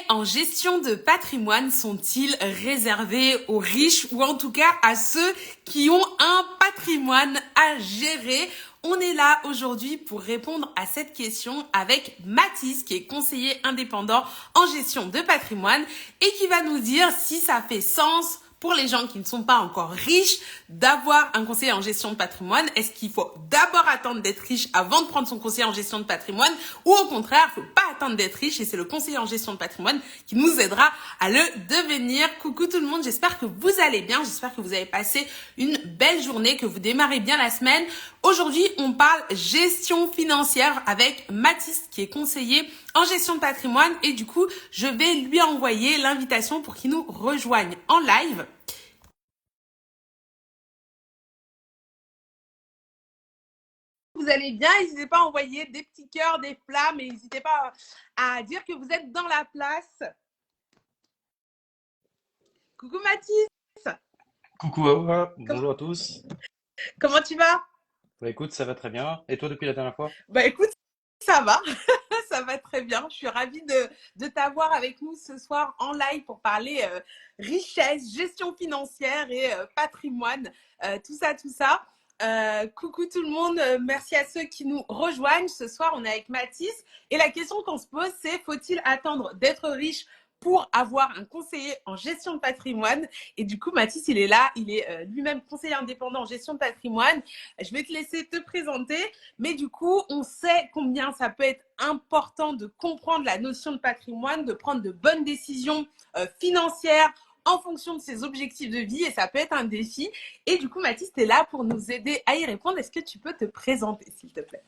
en gestion de patrimoine sont-ils réservés aux riches ou en tout cas à ceux qui ont un patrimoine à gérer? On est là aujourd'hui pour répondre à cette question avec Mathis, qui est conseiller indépendant en gestion de patrimoine et qui va nous dire si ça fait sens pour les gens qui ne sont pas encore riches d'avoir un conseiller en gestion de patrimoine. Est-ce qu'il faut d'abord attendre d'être riche avant de prendre son conseiller en gestion de patrimoine ou au contraire, il ne faut pas attendre d'être riche et c'est le conseiller en gestion de patrimoine qui nous aidera à le devenir. Coucou tout le monde, j'espère que vous allez bien, j'espère que vous avez passé une belle journée, que vous démarrez bien la semaine. Aujourd'hui, on parle gestion financière avec Mathis qui est conseiller en gestion de patrimoine et du coup, je vais lui envoyer l'invitation pour qu'il nous rejoigne en live. Vous allez bien, n'hésitez pas à envoyer des petits cœurs, des flammes et n'hésitez pas à dire que vous êtes dans la place. Coucou Mathis. Coucou Awa, bonjour à tous. Comment tu vas? Bah écoute, ça va très bien. Et toi depuis la dernière fois? Bah écoute, ça va, ça va très bien. Je suis ravie de t'avoir avec nous ce soir en live pour parler richesse, gestion financière et patrimoine, tout ça, tout ça. Coucou tout le monde, merci à ceux qui nous rejoignent. Ce soir, on est avec Mathis et la question qu'on se pose, c'est faut-il attendre d'être riche pour avoir un conseiller en gestion de patrimoine? Et du coup, Mathis, il est là, il est lui-même conseiller indépendant en gestion de patrimoine. Je vais te laisser te présenter, mais du coup, on sait combien ça peut être important de comprendre la notion de patrimoine, de prendre de bonnes décisions financières en fonction de ses objectifs de vie et ça peut être un défi. Et du coup, Mathis, tu es là pour nous aider à y répondre. Est-ce que tu peux te présenter, s'il te plaît?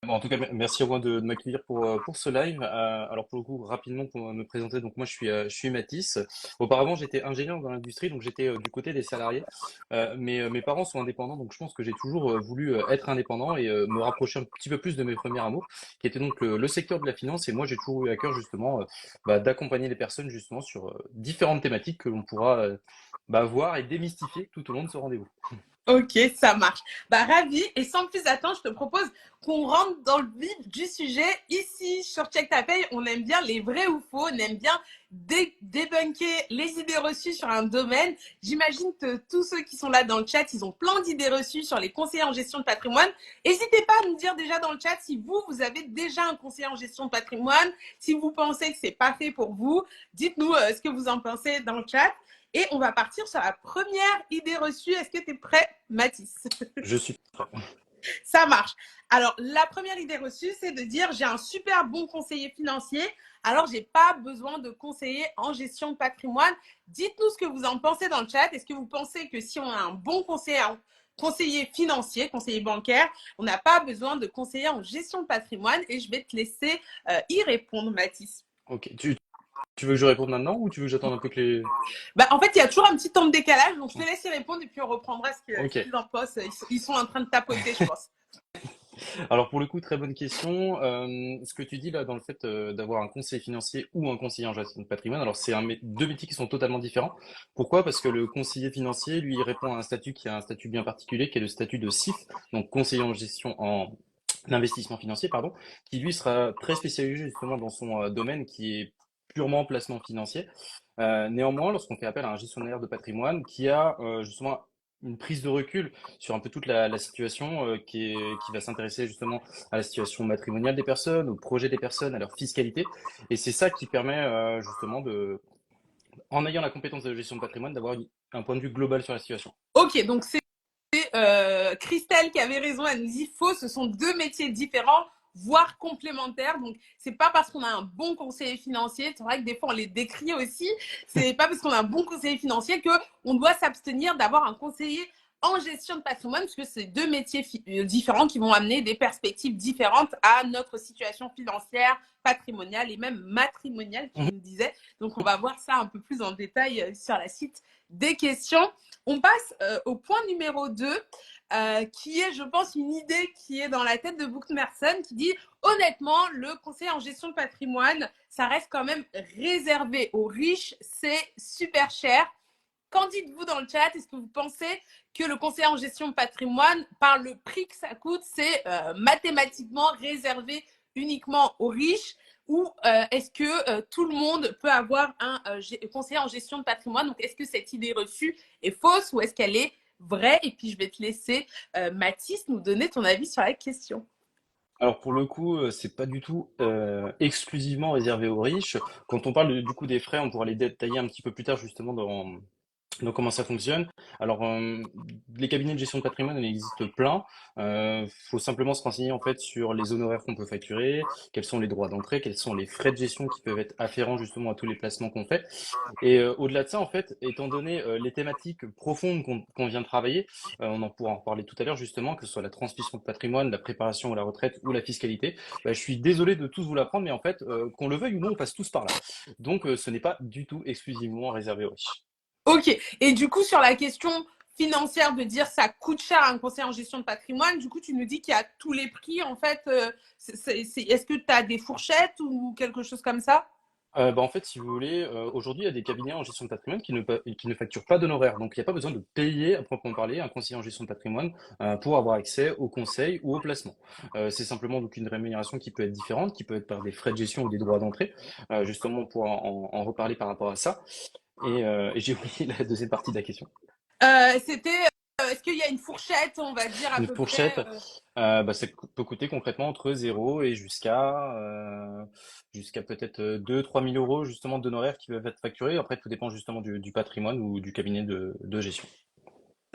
Bon, en tout cas, merci à moi de m'accueillir pour ce live. Alors pour le coup, rapidement pour me présenter, donc moi je suis Mathis. Auparavant, j'étais ingénieur dans l'industrie, donc j'étais du côté des salariés. Mais mes parents sont indépendants, donc je pense que j'ai toujours voulu être indépendant et me rapprocher un petit peu plus de mes premiers amours, qui était donc le secteur de la finance. Et moi, j'ai toujours eu à cœur justement d'accompagner les personnes justement sur différentes thématiques que l'on pourra voir et démystifier tout au long de ce rendez-vous. Ok, ça marche. Bah, ravi. Et sans plus attendre, je te propose qu'on rentre dans le vif du sujet. Ici, sur Check Ta Paye, on aime bien les vrais ou faux. On aime bien débunker les idées reçues sur un domaine. J'imagine que tous ceux qui sont là dans le chat, ils ont plein d'idées reçues sur les conseillers en gestion de patrimoine. N'hésitez pas à nous dire déjà dans le chat si vous avez déjà un conseiller en gestion de patrimoine. Si vous pensez que c'est pas fait pour vous, dites-nous ce que vous en pensez dans le chat. Et on va partir sur la première idée reçue. Est-ce que tu es prêt, Mathis? Je suis prêt. Ça marche. Alors, la première idée reçue, c'est de dire j'ai un super bon conseiller financier, alors j'ai pas besoin de conseiller en gestion de patrimoine. Dites-nous ce que vous en pensez dans le chat. Est-ce que vous pensez que si on a un bon conseiller financier, conseiller bancaire, on n'a pas besoin de conseiller en gestion de patrimoine? Et je vais te laisser y répondre, Mathis. Ok, tu veux que je réponde maintenant ou tu veux que j'attende un peu que les... Bah, en fait, il y a toujours un petit temps de décalage, donc je te laisse y répondre et puis on reprendra Ok. ce qu'ils en pensent. Ils sont en train de tapoter, je pense. Alors pour le coup, très bonne question. Ce que tu dis là dans le fait d'avoir un conseiller financier ou un conseiller en gestion de patrimoine, alors c'est deux métiers qui sont totalement différents. Pourquoi? Parce que le conseiller financier, lui, il répond à un statut qui a un statut bien particulier, qui est le statut de CIF, donc conseiller en gestion en investissement financier, pardon, qui lui sera très spécialisé justement dans son domaine qui est purement placement financier. Néanmoins, lorsqu'on fait appel à un gestionnaire de patrimoine qui a justement une prise de recul sur un peu toute la situation, qui va s'intéresser justement à la situation matrimoniale des personnes, au projet des personnes, à leur fiscalité. Et c'est ça qui permet justement en ayant la compétence de gestion de patrimoine, d'avoir un point de vue global sur la situation. Ok, donc c'est Christelle qui avait raison, elle nous dit faux, ce sont deux métiers différents, voire complémentaires. Donc, c'est pas parce qu'on a un bon conseiller financier, c'est vrai que des fois on les décrit aussi, c'est pas parce qu'on a un bon conseiller financier qu'on doit s'abstenir d'avoir un conseiller en gestion de patrimoine, parce que c'est deux métiers différents qui vont amener des perspectives différentes à notre situation financière, patrimoniale et même matrimoniale, tu nous disais. Donc, on va voir ça un peu plus en détail sur la suite des questions. On passe au point numéro 2, qui est, je pense, une idée qui est dans la tête de beaucoup de personnes qui dit honnêtement, le conseiller en gestion de patrimoine, ça reste quand même réservé aux riches, c'est super cher. Qu'en dites-vous dans le chat? Est-ce que vous pensez que le conseiller en gestion de patrimoine, par le prix que ça coûte, c'est mathématiquement réservé uniquement aux riches? ou est-ce que tout le monde peut avoir un conseiller en gestion de patrimoine? Donc, est-ce que cette idée reçue est fausse ou est-ce qu'elle est vraie? Et puis, je vais te laisser, Mathis, nous donner ton avis sur la question. Alors pour le coup, c'est pas du tout exclusivement réservé aux riches. Quand on parle du coup des frais, on pourra les détailler un petit peu plus tard justement dans comment ça fonctionne. Alors, les cabinets de gestion de patrimoine, il existe plein. Faut simplement se renseigner en fait sur les honoraires qu'on peut facturer, quels sont les droits d'entrée, quels sont les frais de gestion qui peuvent être afférents justement à tous les placements qu'on fait. Et au-delà de ça, en fait, étant donné les thématiques profondes qu'on vient de travailler, on en pourra en reparler tout à l'heure justement, que ce soit la transmission de patrimoine, la préparation à la retraite ou la fiscalité. Bah, je suis désolé de tous vous l'apprendre, mais en fait, qu'on le veuille ou non, on passe tous par là. Donc, ce n'est pas du tout exclusivement réservé aux riches. Ok. Et du coup, sur la question financière de dire ça coûte cher un conseiller en gestion de patrimoine, du coup, tu nous dis qu'il y a tous les prix, en fait. Est-ce que tu as des fourchettes ou quelque chose comme ça? Bah, en fait, si vous voulez, aujourd'hui, il y a des cabinets en gestion de patrimoine qui ne facturent pas d'honoraires. Donc, il n'y a pas besoin de payer, à proprement parler, un conseiller en gestion de patrimoine pour avoir accès au conseil ou au placement. C'est simplement donc une rémunération qui peut être différente, qui peut être par des frais de gestion ou des droits d'entrée. Justement, on pourra en reparler par rapport à ça. Et j'ai oublié la deuxième partie de la question. C'était, est-ce qu'il y a une fourchette, on va dire à Une peu fourchette, près bah, ça peut coûter concrètement entre 0 et jusqu'à peut-être 2 000 à 3 000 euros justement d'honoraires qui peuvent être facturés. Après, tout dépend justement du patrimoine ou du cabinet de gestion.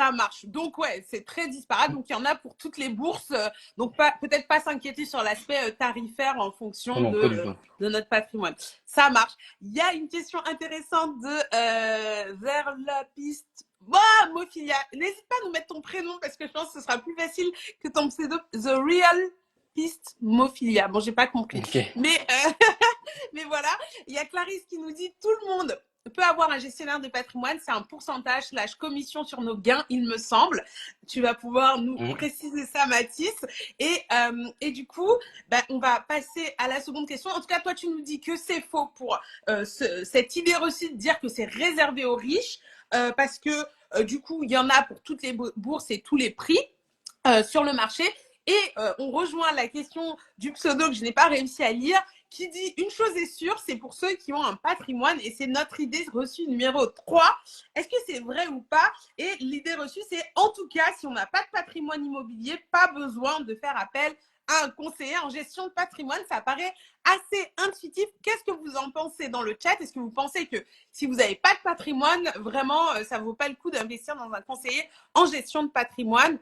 ça marche. Donc ouais, c'est très disparate. Donc il y en a pour toutes les bourses. Donc peut-être pas s'inquiéter sur l'aspect tarifaire en Oh fonction non, pas du tout. de notre patrimoine. Ça marche. Il y a une question intéressante de vers la piste. Bah, Mophilia, n'hésite pas à nous mettre ton prénom parce que je pense que ce sera plus facile que ton pseudo. The Real Piste Mophilia. Bon, j'ai pas compris. Ok. Mais voilà, il y a Clarisse qui nous dit tout le monde peut avoir un gestionnaire de patrimoine, c'est un pourcentage slash commission sur nos gains, il me semble. Tu vas pouvoir nous Mm. préciser ça, Mathis. Et du coup, ben, on va passer à la seconde question. En tout cas, toi, tu nous dis que c'est faux pour cette idée reçue de dire que c'est réservé aux riches, parce que du coup, il y en a pour toutes les bourses et tous les prix sur le marché. Et on rejoint la question du pseudo que je n'ai pas réussi à lire, qui dit une chose est sûre, c'est pour ceux qui ont un patrimoine, et c'est notre idée reçue numéro 3. Est-ce que c'est vrai ou pas? Et l'idée reçue, c'est en tout cas, si on n'a pas de patrimoine immobilier, pas besoin de faire appel à un conseiller en gestion de patrimoine. Ça paraît assez intuitif. Qu'est-ce que vous en pensez dans le chat? Est-ce que vous pensez que si vous n'avez pas de patrimoine, vraiment, ça ne vaut pas le coup d'investir dans un conseiller en gestion de patrimoine?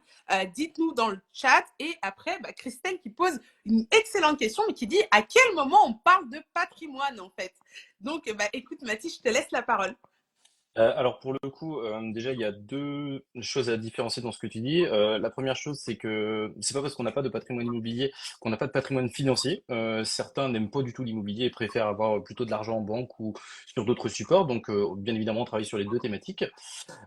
Dites-nous dans le chat. Et après, bah, Christelle qui pose une excellente question, mais qui dit à quel moment on parle de patrimoine en fait. Donc, bah, écoute Mathis, je te laisse la parole. Alors pour le coup, déjà il y a deux choses à différencier dans ce que tu dis. La première chose, c'est que c'est pas parce qu'on n'a pas de patrimoine immobilier qu'on n'a pas de patrimoine financier. Certains n'aiment pas du tout l'immobilier et préfèrent avoir plutôt de l'argent en banque ou sur d'autres supports. Donc bien évidemment, on travaille sur les deux thématiques.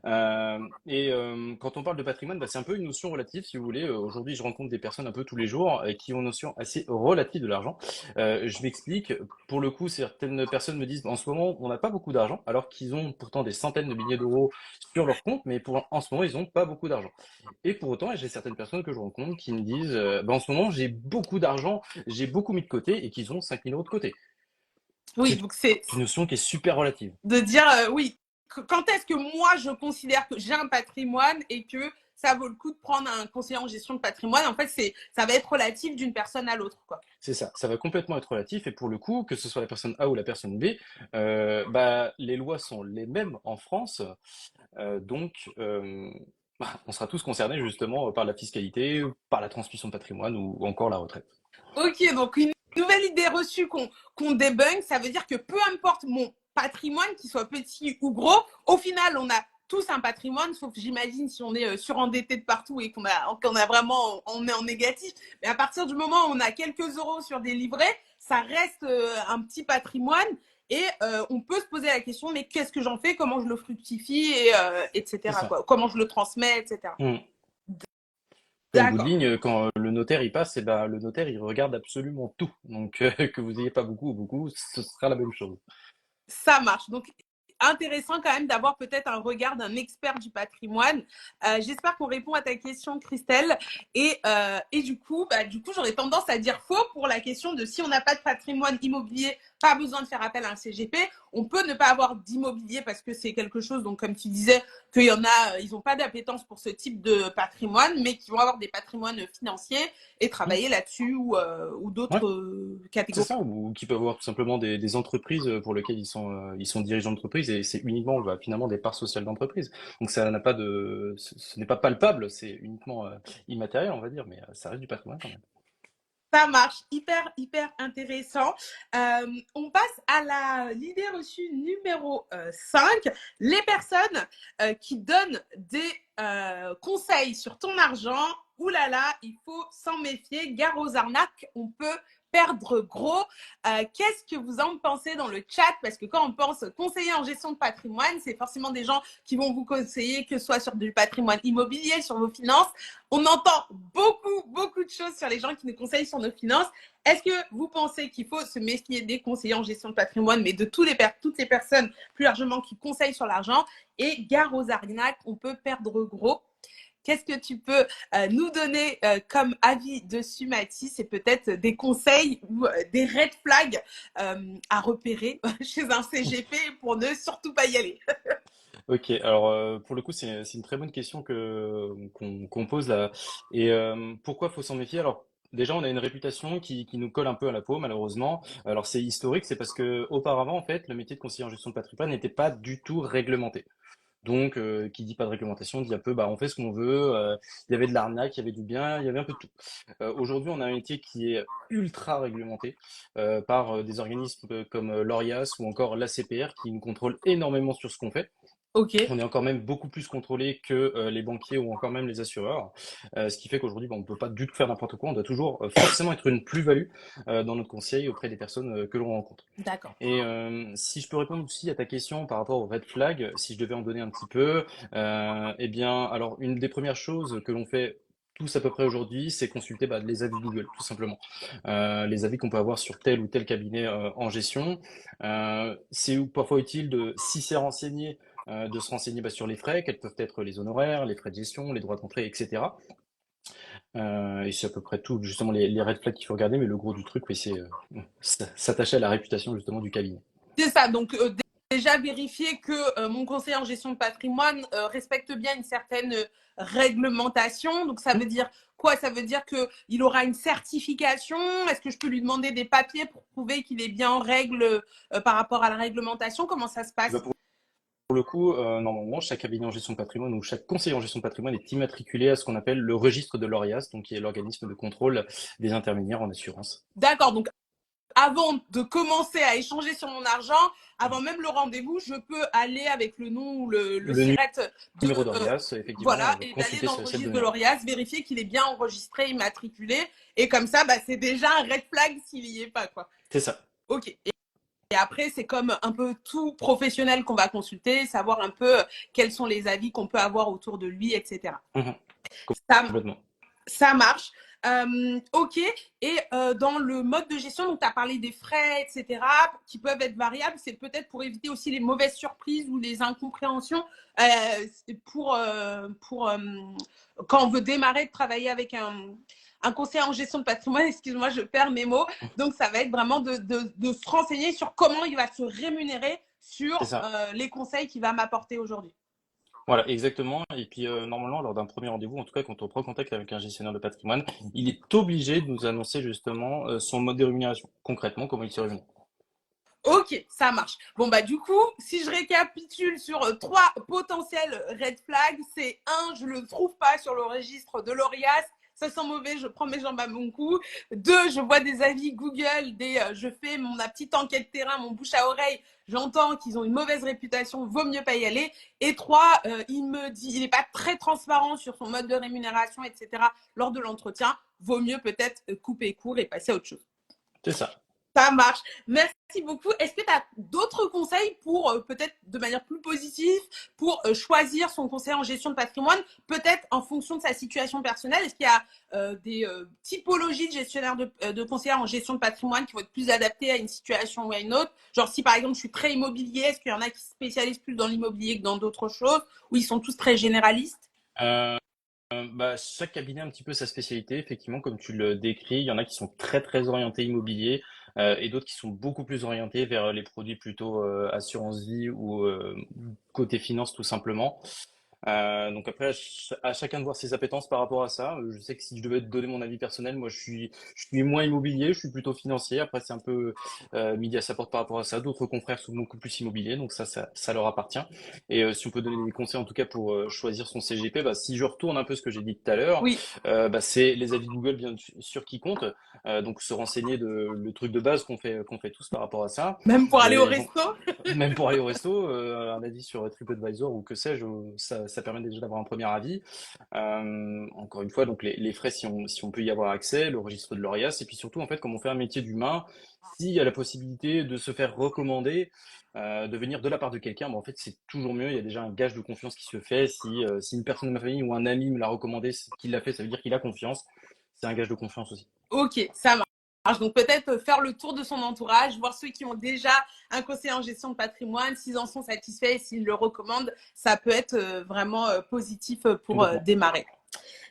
Quand on parle de patrimoine, bah, c'est un peu une notion relative, si vous voulez. Aujourd'hui, je rencontre des personnes un peu tous les jours qui ont une notion assez relative de l'argent. Je m'explique. Pour le coup, certaines personnes me disent, en ce moment, on n'a pas beaucoup d'argent, alors qu'ils ont pourtant des centaines de milliers d'euros sur leur compte, mais en ce moment, ils n'ont pas beaucoup d'argent. Et pour autant, j'ai certaines personnes que je rencontre qui me disent, bah, en ce moment, j'ai beaucoup d'argent, j'ai beaucoup mis de côté et qu'ils ont 5 000 euros de côté. Oui, C'est donc c'est une notion qui est super relative. de dire oui. Quand est-ce que moi je considère que j'ai un patrimoine et que ça vaut le coup de prendre un conseiller en gestion de patrimoine? En fait, ça va être relatif d'une personne à l'autre, quoi. C'est ça va complètement être relatif et pour le coup, que ce soit la personne A ou la personne B, bah, les lois sont les mêmes en France, donc bah, on sera tous concernés justement par la fiscalité, par la transmission de patrimoine ou encore la retraite. Ok, donc une nouvelle idée reçue qu'on débunk, ça veut dire que peu importe mon patrimoine, qu'il soit petit ou gros, au final, on a tous un patrimoine, sauf j'imagine si on est surendetté de partout et qu'on a vraiment, on est en négatif. Mais à partir du moment où on a quelques euros sur des livrets, ça reste un petit patrimoine et on peut se poser la question, mais qu'est-ce que j'en fais, comment je le fructifie, et, C'est etc. ça. Quoi. Comment je le transmets, etc. Mm. Comme bout de D'accord. ligne, quand le notaire il passe, et ben, le notaire il regarde absolument tout. Donc que vous ayez pas beaucoup ou beaucoup, ce sera la même chose. Ça marche. Donc, intéressant quand même d'avoir peut-être un regard d'un expert du patrimoine. J'espère qu'on répond à ta question, Christelle. Et du coup, j'aurais tendance à dire faux pour la question de si on n'a pas de patrimoine immobilier, pas besoin de faire appel à un CGP. On peut ne pas avoir d'immobilier parce que c'est quelque chose, donc comme tu disais, qu'il y en a, ils n'ont pas d'appétence pour ce type de patrimoine, mais qui vont avoir des patrimoines financiers et Mm. travailler là-dessus ou Ouais, d'autres c'est catégories. ça, ou qui peuvent avoir tout simplement des entreprises pour lesquelles ils sont dirigeants d'entreprise et c'est uniquement bah, finalement des parts sociales d'entreprise. Donc ça n'a pas de, ce n'est pas palpable, c'est uniquement immatériel, on va dire, mais ça reste du patrimoine quand même. Ça marche, hyper, hyper intéressant. On passe à l'idée reçue numéro 5. Les personnes qui donnent des conseils sur ton argent, oulala, il faut s'en méfier, gare aux arnaques, on peut perdre gros. Qu'est-ce que vous en pensez dans le chat? Parce que quand on pense conseiller en gestion de patrimoine, c'est forcément des gens qui vont vous conseiller, que ce soit sur du patrimoine immobilier, sur vos finances. On entend beaucoup, beaucoup de choses sur les gens qui nous conseillent sur nos finances. Est-ce que vous pensez qu'il faut se méfier des conseillers en gestion de patrimoine, mais de toutes les personnes plus largement qui conseillent sur l'argent? Et gare aux arnaques, on peut perdre gros. Qu'est-ce que tu peux nous donner comme avis dessus, Mathis? C'est peut-être des conseils ou des red flags à repérer chez un CGP pour ne surtout pas y aller. Ok, alors pour le coup, c'est une très bonne question qu'on pose là. Et pourquoi faut s'en méfier? Alors déjà, on a une réputation qui nous colle un peu à la peau, malheureusement. Alors c'est historique, c'est parce que auparavant, en fait, le métier de conseiller en gestion de patrimoine n'était pas du tout réglementé. Donc, qui dit pas de réglementation dit un peu, bah, on fait ce qu'on veut. Il y avait de l'arnaque, il y avait du bien, il y avait un peu de tout. Aujourd'hui, on a un métier qui est ultra réglementé par des organismes comme l'ORIAS ou encore l'ACPR qui nous contrôlent énormément sur ce qu'on fait. Ok. On est encore même beaucoup plus contrôlé que les banquiers ou encore même les assureurs, ce qui fait qu'aujourd'hui, bah, on ne peut pas du tout faire n'importe quoi. On doit toujours forcément être une plus-value dans notre conseil auprès des personnes que l'on rencontre. D'accord. Et si je peux répondre aussi à ta question par rapport au red flag, si je devais en donner un petit peu, eh bien, alors une des premières choses que l'on fait tous à peu près aujourd'hui, c'est consulter bah, les avis Google, tout simplement. Les avis qu'on peut avoir sur tel ou tel cabinet en gestion. C'est parfois utile de, si c'est renseigné, de se renseigner bah, sur les frais, quels peuvent être les honoraires, les frais de gestion, les droits d'entrée, etc. Et c'est à peu près tout, justement, les red flags qu'il faut regarder, mais le gros du truc, oui, c'est s'attacher à la réputation, justement, du cabinet. C'est ça. Donc, déjà vérifier que mon conseiller en gestion de patrimoine respecte bien une certaine réglementation. Donc, ça veut dire quoi? Ça veut dire qu'il aura une certification. Est-ce que je peux lui demander des papiers pour prouver qu'il est bien en règle par rapport à la réglementation? Comment ça se Bah, passe? pour le coup, normalement, chaque cabinet en gestion de patrimoine ou chaque conseiller en gestion de patrimoine est immatriculé à ce qu'on appelle le registre de l'ORIAS, donc qui est l'organisme de contrôle des intermédiaires en assurance. D'accord. Donc, avant de commencer à échanger sur mon argent, avant même le rendez-vous, je peux aller avec le nom ou le Le SIRET de numéro d'ORIAS, effectivement, voilà, et d'aller consulter dans le cette registre de donnée-là. l'ORIAS, vérifier qu'il est bien enregistré, immatriculé, et comme ça, bah, c'est déjà un red flag s'il y est pas, quoi. C'est ça. Ok. Et après, c'est comme un peu tout professionnel qu'on va consulter, savoir un peu quels sont les avis qu'on peut avoir autour de lui, etc. Mhm. Ça, Complètement. ça marche. Ok. Et dans le mode de gestion, donc tu as parlé des frais, etc., qui peuvent être variables. C'est peut-être pour éviter aussi les mauvaises surprises ou les incompréhensions pour quand on veut démarrer de travailler avec un conseiller en gestion de patrimoine. Excuse-moi, je perds mes mots. Donc, ça va être vraiment de se renseigner sur comment il va se rémunérer C'est sur ça. les conseils qu'il va m'apporter aujourd'hui. Voilà, exactement. Et puis, normalement, lors d'un premier rendez-vous, en tout cas, quand on prend contact avec un gestionnaire de patrimoine, il est obligé de nous annoncer justement son mode de rémunération. Concrètement, comment il se rémunère. Ok, ça marche. Bon, bah, du coup, si je récapitule sur trois potentiels red flags, c'est un, je le trouve pas sur le registre de l'ORIAS. Ça sent mauvais, je prends mes jambes à mon cou. Deux, je vois des avis Google, je fais ma petite enquête terrain, mon bouche à oreille. J'entends qu'ils ont une mauvaise réputation, vaut mieux pas y aller. Et trois, il me dit, il n'est pas très transparent sur son mode de rémunération, etc. Lors de l'entretien, vaut mieux peut-être couper court et passer à autre chose. C'est ça. Ça marche. Merci beaucoup. Est-ce que tu as d'autres conseils pour, peut-être de manière plus positive, pour choisir son conseiller en gestion de patrimoine, peut-être en fonction de sa situation personnelle? Est-ce qu'il y a des typologies de gestionnaires de conseillers en gestion de patrimoine qui vont être plus adaptées à une situation ou à une autre? Genre si par exemple je suis très immobilier, est-ce qu'il y en a qui se spécialisent plus dans l'immobilier que dans d'autres choses, ou ils sont tous très généralistes? Euh, Bah, chaque cabinet a un petit peu sa spécialité, effectivement, comme tu le décris. Il y en a qui sont très très orientés immobilier et d'autres qui sont beaucoup plus orientés vers les produits plutôt assurance vie ou côté finance tout simplement. Donc après, à chacun de voir ses appétences par rapport à ça. Je sais que si je devais te donner mon avis personnel, moi je suis moins immobilier, je suis plutôt financier. Après, c'est un peu midi à sa porte par rapport à ça. D'autres confrères sont beaucoup plus immobiliers, donc ça leur appartient. Et si on peut donner des conseils en tout cas pour choisir son CGP, bah, si je retourne un peu ce que j'ai dit tout à l'heure, Oui, bah, c'est les avis Google bien sûr qui comptent. Donc se renseigner le truc de base qu'on fait tous par rapport à ça. même pour aller au Et resto. même pour aller au resto, un avis sur TripAdvisor ou que sais-je, ça permet déjà d'avoir un premier avis. Encore une fois, donc les frais, si on peut y avoir accès, le registre de l'ORIAS, et puis surtout, en fait, comme on fait un métier d'humain, s'il y a la possibilité de se faire recommander, de venir de la part de quelqu'un, en fait, c'est toujours mieux. Il y a déjà un gage de confiance qui se fait. Si une personne de ma famille ou un ami me l'a recommandé, qu'il l'a fait, ça veut dire qu'il a confiance. C'est un gage de confiance aussi. Ok, ça marche. Donc peut-être faire le tour de son entourage, voir ceux qui ont déjà un conseiller en gestion de patrimoine, s'ils en sont satisfaits, s'ils le recommandent, ça peut être vraiment positif pour Complètement. démarrer.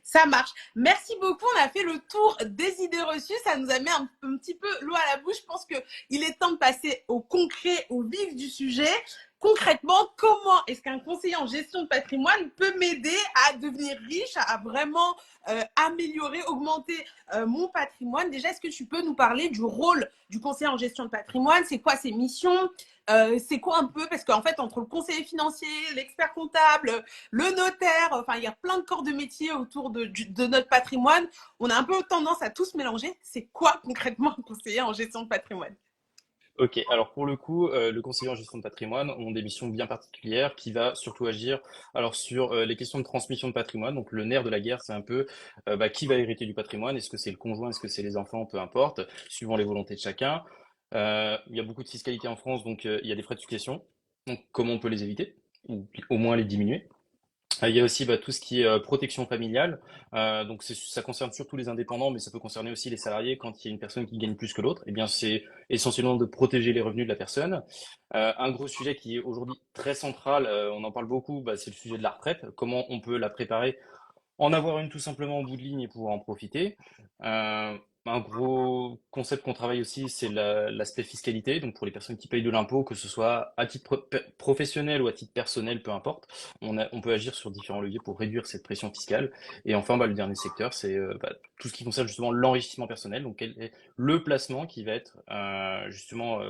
Ça marche. Merci beaucoup. On a fait le tour des idées reçues. Ça nous a mis un petit peu l'eau à la bouche. Je pense qu'il est temps de passer au concret, au vif du sujet. Concrètement, comment est-ce qu'un conseiller en gestion de patrimoine peut m'aider à devenir riche, à vraiment améliorer, augmenter mon patrimoine? Déjà, est-ce que tu peux nous parler du rôle du conseiller en gestion de patrimoine? C'est quoi ses missions? C'est quoi un peu? Parce qu'en fait, entre le conseiller financier, l'expert comptable, le notaire, enfin, il y a plein de corps de métier autour de notre patrimoine. On a un peu tendance à tous mélanger. C'est quoi concrètement un conseiller en gestion de patrimoine? Ok, alors pour le coup, le conseiller en gestion de patrimoine ont des missions bien particulières qui va surtout agir alors sur les questions de transmission de patrimoine. Donc le nerf de la guerre, c'est un peu bah, qui va hériter du patrimoine? Est-ce que c'est le conjoint? Est-ce que c'est les enfants? Peu importe, suivant les volontés de chacun. Il y a beaucoup de fiscalité en France, donc il y a des frais de succession. Donc comment on peut les éviter? Ou au moins les diminuer. Il y a aussi bah, tout ce qui est protection familiale. Donc ça concerne surtout les indépendants, mais ça peut concerner aussi les salariés quand il y a une personne qui gagne plus que l'autre. Eh bien, c'est essentiellement de protéger les revenus de la personne. Un gros sujet qui est aujourd'hui très central, on en parle beaucoup, bah, c'est le sujet de la retraite. Comment on peut la préparer, en avoir une tout simplement en bout de ligne et pouvoir en profiter. Un gros concept qu'on travaille aussi, c'est l'aspect fiscalité. Donc pour les personnes qui payent de l'impôt, que ce soit à titre professionnel ou à titre personnel, peu importe, on peut agir sur différents leviers pour réduire cette pression fiscale. Et enfin, bah, le dernier secteur, c'est bah, tout ce qui concerne justement l'enrichissement personnel. Donc quel est le placement qui va être justement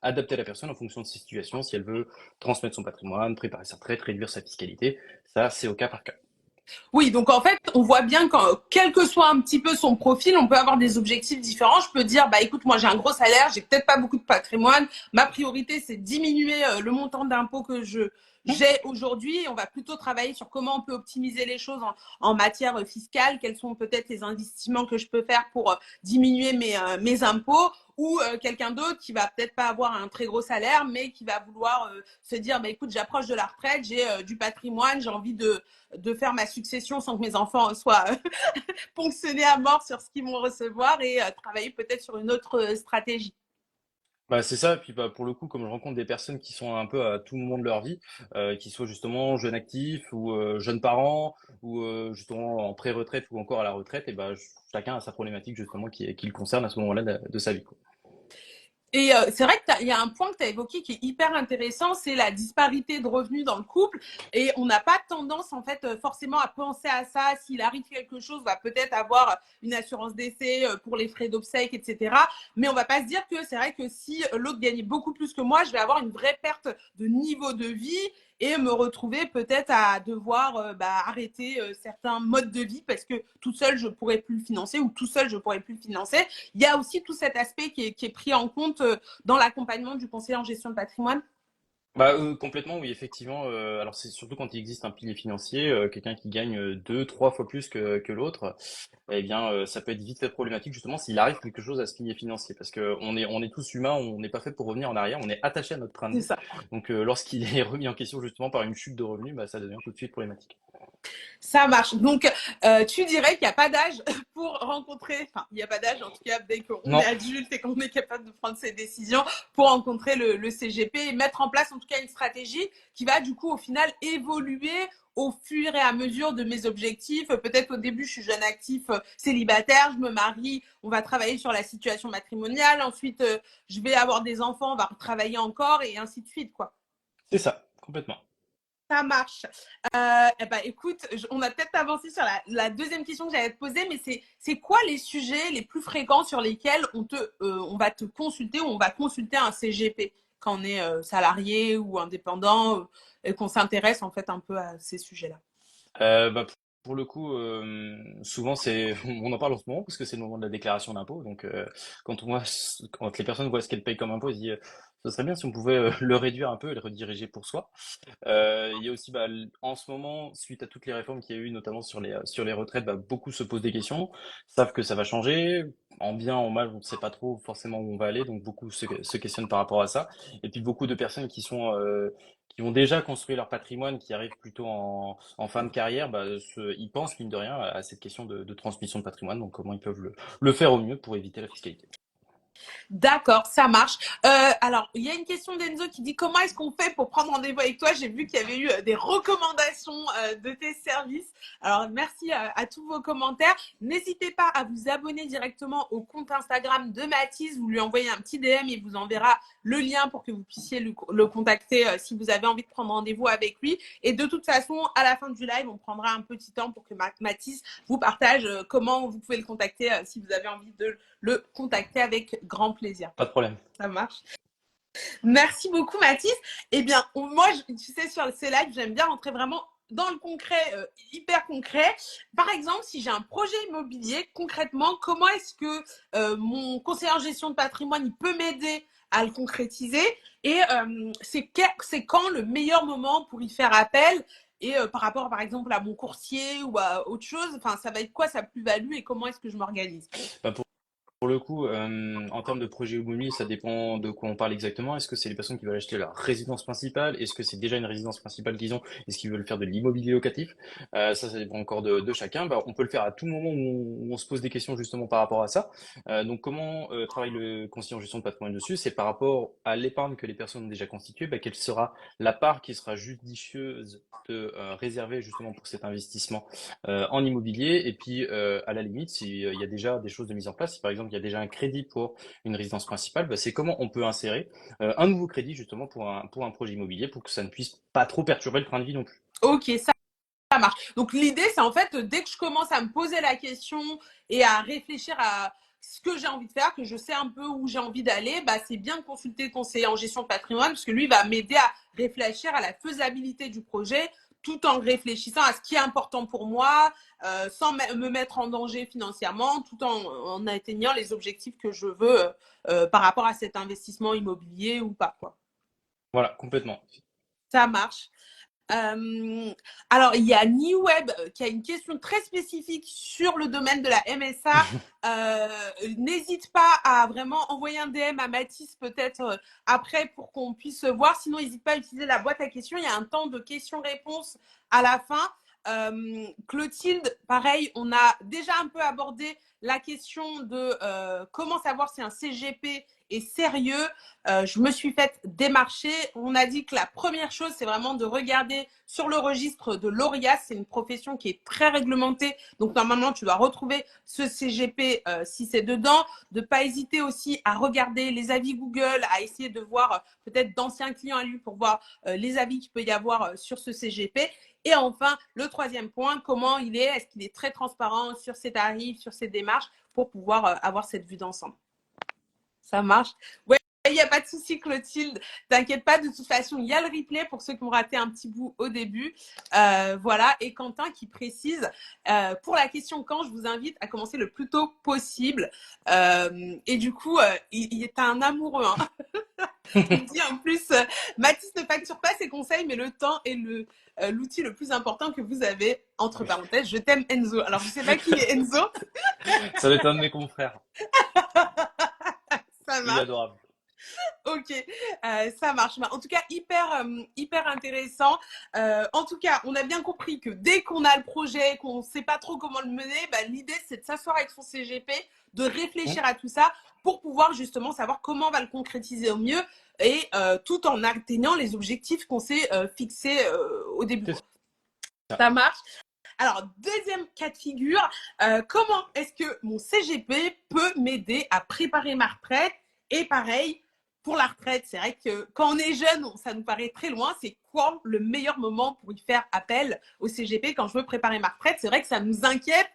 adapté à la personne en fonction de ses situations, si elle veut transmettre son patrimoine, préparer sa retraite, réduire sa fiscalité. Ça, c'est au cas par cas. Oui, donc en fait, on voit bien que quel que soit un petit peu son profil, on peut avoir des objectifs différents. Je peux dire, bah écoute, moi j'ai un gros salaire, j'ai peut-être pas beaucoup de patrimoine. Ma priorité, c'est diminuer le montant d'impôt que j'ai aujourd'hui. On va plutôt travailler sur comment on peut optimiser les choses en matière fiscale, quels sont peut-être les investissements que je peux faire pour diminuer mes impôts, ou quelqu'un d'autre qui va peut-être pas avoir un très gros salaire, mais qui va vouloir se dire, bah écoute, j'approche de la retraite, j'ai du patrimoine, j'ai envie de faire ma succession sans que mes enfants soient ponctionnés à mort sur ce qu'ils vont recevoir, et travailler peut-être sur une autre stratégie. Bah, c'est ça, et puis bah, pour le coup, comme je rencontre des personnes qui sont un peu à tout moment de leur vie, qui soient justement jeunes actifs ou jeunes parents, ou justement en pré-retraite ou encore à la retraite, et bah, chacun a sa problématique justement qui le concerne à ce moment-là de sa vie, quoi. Et c'est vrai qu'il y a un point que tu as évoqué qui est hyper intéressant, c'est la disparité de revenus dans le couple. Et on n'a pas tendance, en fait, forcément à penser à ça. S'il arrive quelque chose, on va peut-être avoir une assurance décès pour les frais d'obsèques, etc. Mais on va pas se dire que c'est vrai que si l'autre gagnait beaucoup plus que moi, je vais avoir une vraie perte de niveau de vie et me retrouver peut-être à devoir arrêter certains modes de vie parce que tout seul, je pourrais plus le financer, ou tout seul, je pourrais plus le financer. Il y a aussi tout cet aspect qui est pris en compte dans l'accompagnement du conseiller en gestion de patrimoine. Bah, complètement, oui, effectivement. Alors, c'est surtout quand il existe un pilier financier, quelqu'un qui gagne deux, trois fois plus que l'autre, eh bien, ça peut être vite fait problématique, justement, s'il arrive quelque chose à ce pilier financier. Parce que on est tous humains, on n'est pas fait pour revenir en arrière, on est attaché à notre train de C'est vie. ça. Donc, lorsqu'il est remis en question, justement, par une chute de revenus, bah, ça devient tout de suite problématique. Ça marche. Donc, tu dirais qu'il n'y a pas d'âge pour rencontrer, enfin, il n'y a pas d'âge, en tout cas, dès qu'on est Non, adulte et qu'on est capable de prendre ses décisions pour rencontrer le CGP et mettre en place, en tout cas, une stratégie qui va, du coup, au final, évoluer au fur et à mesure de mes objectifs. Peut-être au début, je suis jeune actif, célibataire, je me marie, on va travailler sur la situation matrimoniale. Ensuite, je vais avoir des enfants, on va travailler encore et ainsi de suite, quoi. c'est ça, complètement. Ça marche. Eh ben, écoute, on a peut-être avancé sur la deuxième question que j'allais te poser, mais c'est quoi les sujets les plus fréquents sur lesquels on va te consulter ou on va consulter un CGP quand on est salarié ou indépendant et qu'on s'intéresse en fait un peu à ces sujets-là? Bah, pour le coup, souvent c'est, on en parle en ce moment parce que c'est le moment de la déclaration d'impôt. Donc, quand on voit, quand les personnes voient ce qu'elles payent comme impôt, ils se disent, ce serait bien si on pouvait le réduire un peu et le rediriger pour soi. Il y a aussi, bah, en ce moment, suite à toutes les réformes qu'il y a eu, notamment sur les retraites, bah, beaucoup se posent des questions, savent que ça va changer. En bien, en mal, on ne sait pas trop forcément où on va aller, donc beaucoup se questionnent par rapport à ça. Et puis beaucoup de personnes qui ont déjà construit leur patrimoine, qui arrivent plutôt en fin de carrière, bah, ils pensent, mine de rien, à cette question de transmission de patrimoine, donc comment ils peuvent le faire au mieux pour éviter la fiscalité. D'accord, ça marche. Alors, il y a une question d'Enzo qui dit comment est-ce qu'on fait pour prendre rendez-vous avec toi? J'ai vu qu'il y avait eu des recommandations de tes services. Alors, merci à tous vos commentaires. N'hésitez pas à vous abonner directement au compte Instagram de Mathis. Vous lui envoyez un petit DM et il vous enverra le lien pour que vous puissiez le contacter si vous avez envie de prendre rendez-vous avec lui. Et de toute façon, à la fin du live, on prendra un petit temps pour que Mathis vous partage comment vous pouvez le contacter si vous avez envie de le contacter avec grand plaisir. Pas de problème. Ça marche. Merci beaucoup, Mathis. Eh bien, moi, tu sais, sur ces lives, j'aime bien rentrer vraiment dans le concret, hyper concret. Par exemple, si j'ai un projet immobilier, concrètement, comment est-ce que mon conseiller en gestion de patrimoine il peut m'aider à le concrétiser et c'est quand le meilleur moment pour y faire appel et par rapport, par exemple, à mon courtier ou à autre chose, enfin, ça va être quoi sa plus-value et comment est-ce que je m'organise? Bah, pour le coup, en termes de projet immobilier, ça dépend de quoi on parle exactement. Est-ce que c'est les personnes qui veulent acheter leur résidence principale? Est-ce que c'est déjà une résidence principale qu'ils ont? Est-ce qu'ils veulent faire de l'immobilier locatif? Ça dépend encore de chacun. Bah, on peut le faire à tout moment où on se pose des questions justement par rapport à ça. Donc, comment travaille le conseiller en gestion de patrimoine dessus? C'est par rapport à l'épargne que les personnes ont déjà constituée, bah, quelle sera la part qui sera judicieuse de réserver justement pour cet investissement en immobilier. Et puis, à la limite, s'il y a déjà des choses de mise en place, si par exemple il y a déjà un crédit pour une résidence principale, bah, c'est comment on peut insérer un nouveau crédit justement pour un projet immobilier pour que ça ne puisse pas trop perturber le train de vie non plus. Ok, ça marche. Donc l'idée, c'est en fait, dès que je commence à me poser la question et à réfléchir à ce que j'ai envie de faire, que je sais un peu où j'ai envie d'aller, bah, c'est bien de consulter le conseiller en gestion de patrimoine parce que lui va m'aider à réfléchir à la faisabilité du projet tout en réfléchissant à ce qui est important pour moi, sans me mettre en danger financièrement, tout en atteignant les objectifs que je veux par rapport à cet investissement immobilier ou pas, quoi. Voilà, complètement. Ça marche. Euh, alors, il y a Niweb qui a une question très spécifique sur le domaine de la MSA. N'hésite pas à vraiment envoyer un DM à Mathis peut-être après pour qu'on puisse voir. Sinon, n'hésite pas à utiliser la boîte à questions. Il y a un temps de questions-réponses à la fin. Clotilde, pareil, on a déjà un peu abordé la question de comment savoir si un CGP est sérieux. Je me suis faite démarcher. On a dit que la première chose, c'est vraiment de regarder sur le registre de l'ORIAS. C'est une profession qui est très réglementée. Donc, normalement, tu dois retrouver ce CGP si c'est dedans. De ne pas hésiter aussi à regarder les avis Google, à essayer de voir peut-être d'anciens clients à lui pour voir les avis qu'il peut y avoir sur ce CGP. Et enfin, le troisième point, comment il est? Est-ce qu'il est très transparent sur ses tarifs, sur ses démarches pour pouvoir avoir cette vue d'ensemble? Ça marche. Ouais, il n'y a pas de souci, Clotilde. T'inquiète pas, de toute façon, il y a le replay pour ceux qui ont raté un petit bout au début. Voilà. Et Quentin qui précise, pour la question quand, je vous invite à commencer le plus tôt possible. Et du coup, il est un amoureux. Hein. Il me dit en plus, Mathis ne facture pas ses conseils, mais le temps est l'outil le plus important que vous avez. Entre parenthèses, je t'aime Enzo. Alors je sais pas qui est Enzo, Ça va être un de mes confrères. ça Il est marche. adorable. Ok, ça marche. Bah, en tout cas, hyper intéressant. En tout cas, on a bien compris que dès qu'on a le projet, qu'on ne sait pas trop comment le mener, bah, l'idée c'est de s'asseoir avec son CGP, de Hum, réfléchir à tout ça pour pouvoir justement savoir comment on va le concrétiser au mieux et tout en atteignant les objectifs qu'on s'est fixés au début. c'est Quoi. ça. Ça marche. Alors, deuxième cas de figure, comment est-ce que mon CGP peut m'aider à préparer ma retraite? Et pareil, pour la retraite, c'est vrai que quand on est jeune, ça nous paraît très loin. C'est quoi le meilleur moment pour y faire appel au CGP quand je veux préparer ma retraite? C'est vrai que ça nous inquiète,